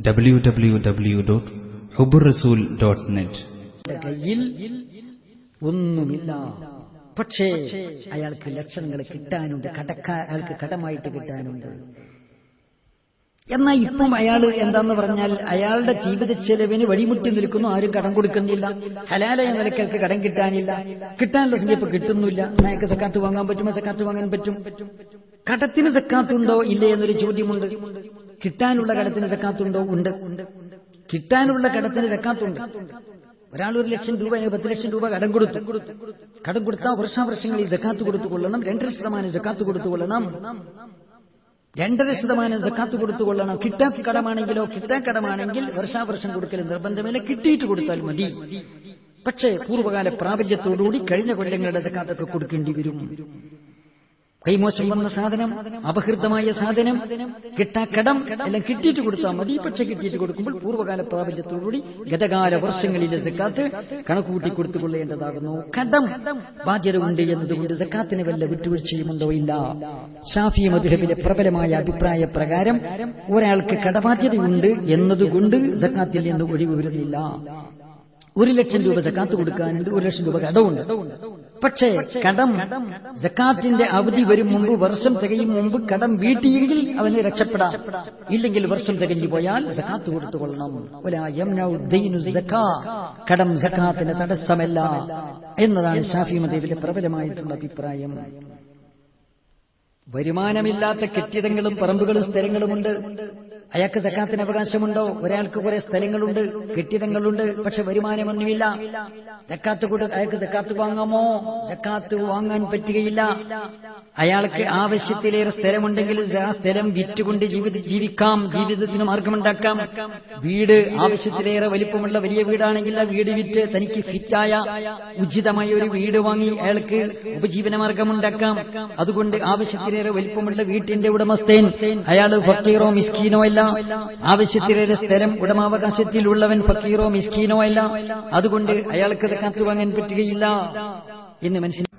www.hubburrasool.net. കയ്യിൽ ഒന്നുമില്ല, പക്ഷേ അയാൾക്ക് ലക്ഷണങ്ങൾ കിട്ടാനുണ്ട്, അയാൾക്ക് കടമായിട്ട് കിട്ടാനുണ്ട്. എന്നാൽ ഇപ്പം അയാൾ എന്താന്ന് പറഞ്ഞാൽ അയാളുടെ ജീവിത ചെലവിന് വഴിമുട്ടി നിൽക്കുന്നു, ആരും കടം കൊടുക്കുന്നില്ല. ഹലാലായ നിലയ്ക്ക് അയാൾക്ക് കടം കിട്ടാനില്ല, കിട്ടാനുള്ള സംഖ്യ കിട്ടുന്നില്ല. അയാൾക്ക് സക്കാത്ത് വാങ്ങാൻ പറ്റുമോ? സക്കാത്ത് വാങ്ങാൻ പറ്റും. കടത്തിന് സക്കാത്തുണ്ടോ ഇല്ലേ എന്നൊരു ചോദ്യമുണ്ട്. കിട്ടാനുള്ള കടത്തിന് സക്കാത്തുണ്ടോ? ഉണ്ട്. കിട്ടാനുള്ള കടത്തിന് സക്കാത്തുണ്ട്. ഒരാൾ 1,00,000 രൂപ 10 ലക്ഷം രൂപ കടം കൊടുത്താൽ വർഷാവർഷങ്ങളിൽ സക്കാത്ത് കൊടുത്തുകൊള്ളണം. 2.5% സക്കാത്ത് കൊടുത്തുകൊള്ളണം. 2.5% സക്കാത്ത് കൊടുത്തുകൊള്ളണം. കിട്ടാക്കടമാണെങ്കിൽ വർഷാവർഷം കൊടുക്കൽ നിർബന്ധമില്ല, കിട്ടിയിട്ട് കൊടുത്താൽ മതി. പക്ഷേ പൂർവ്വകാല പ്രാബല്യത്തോടുകൂടി കഴിഞ്ഞ കൊല്ലങ്ങളുടെ സക്കാത്തൊക്കെ കൊടുക്കേണ്ടി വരും. കൈമോശം വന്ന സാധനം, അപഹൃതമായ സാധനം, കിട്ടാക്കടം എല്ലാം കിട്ടിയിട്ട് കൊടുത്താൽ മതി. പക്ഷെ കിട്ടിയിട്ട് കൊടുക്കുമ്പോൾ പൂർവ്വകാല പ്രാബല്യത്തോടുകൂടി ഗതകാല വർഷങ്ങളിലെ സക്കാത്ത് കണക്കുകൂട്ടി കൊടുത്തുകൊള്ളേണ്ടതാകുന്നു. കടം ബാധ്യത ഉണ്ട് എന്നതുകൊണ്ട് സക്കാത്തിന് വല്ല വിട്ടുവീഴ്ചയുമുണ്ടോ? ഇല്ല. ശാഫി മദ്ഹബിലെ പ്രബലമായ അഭിപ്രായ പ്രകാരം ഒരാൾക്ക് കടബാധ്യതയുണ്ട് എന്നതുകൊണ്ട് സക്കാത്തിൽ നിന്ന് ഒഴിവ് വരുന്നില്ല. 1,00,000 രൂപ സക്കാത്ത് കൊടുക്കാനുണ്ട്, 1,00,000 രൂപ കടമുണ്ട്. പക്ഷേ കടം സക്കാത്തിന്റെ അവധി വരും മുമ്പ്, വർഷം തികയും മുമ്പ് കടം വീട്ടിയെങ്കിൽ അവന് രക്ഷപ്പെടാം. ഇല്ലെങ്കിൽ വർഷം തികഞ്ഞു പോയാൽ സക്കാത്ത് കൊടുത്തുകൊള്ളണം. കടം സക്കാത്തിന് തടസ്സമല്ല എന്നതാണ് ശാഫി മദ്ഹബിലെ പ്രബലമായിട്ടുള്ള അഭിപ്രായം. വരുമാനമില്ലാത്ത കെട്ടിടങ്ങളും പറമ്പുകളും സ്ഥലങ്ങളുമുണ്ട്, അയാൾക്ക് സക്കാത്തിന് അവകാശമുണ്ടോ? ഒരാൾക്ക് കുറെ സ്ഥലങ്ങളുണ്ട്, കെട്ടിടങ്ങളുണ്ട്, പക്ഷെ വരുമാനമൊന്നുമില്ല. അയാൾക്ക് സക്കാത്ത് വാങ്ങാമോ? സക്കാത്ത് വാങ്ങാൻ പറ്റുകയില്ല. അയാൾക്ക് ആവശ്യത്തിലേറെ സ്ഥലമുണ്ടെങ്കിൽ ആ സ്ഥലം വിറ്റുകൊണ്ട് ജീവിക്കാം, ജീവിതത്തിന് മാർഗമുണ്ടാക്കാം. വീട് ആവശ്യത്തിലേറെ വലിപ്പമുള്ള വലിയ വീടാണെങ്കിൽ ആ വീട് വിറ്റ് തനിക്ക് ഫിറ്റായ ഉചിതമായ ഒരു വീട് വാങ്ങി അയാൾക്ക് ഉപജീവന മാർഗമുണ്ടാക്കാം. അതുകൊണ്ട് ആവശ്യത്തിലേറെ വലിപ്പമുള്ള വീട്ടിന്റെ ഉടമസ്ഥൻ അയാൾ ഫക്കീറോ മിസ്കീനോ അല്ല. ആവശ്യത്തിലേറെ സ്ഥലം ഉടമാവകാശത്തിലുള്ളവൻ ഫക്കീറോ മിസ്കീനോ അല്ല. അതുകൊണ്ട് അയാൾക്ക് സക്കാത്ത് വാങ്ങാൻ പറ്റുകയില്ല എന്ന് മനസ്സിലാക്കി.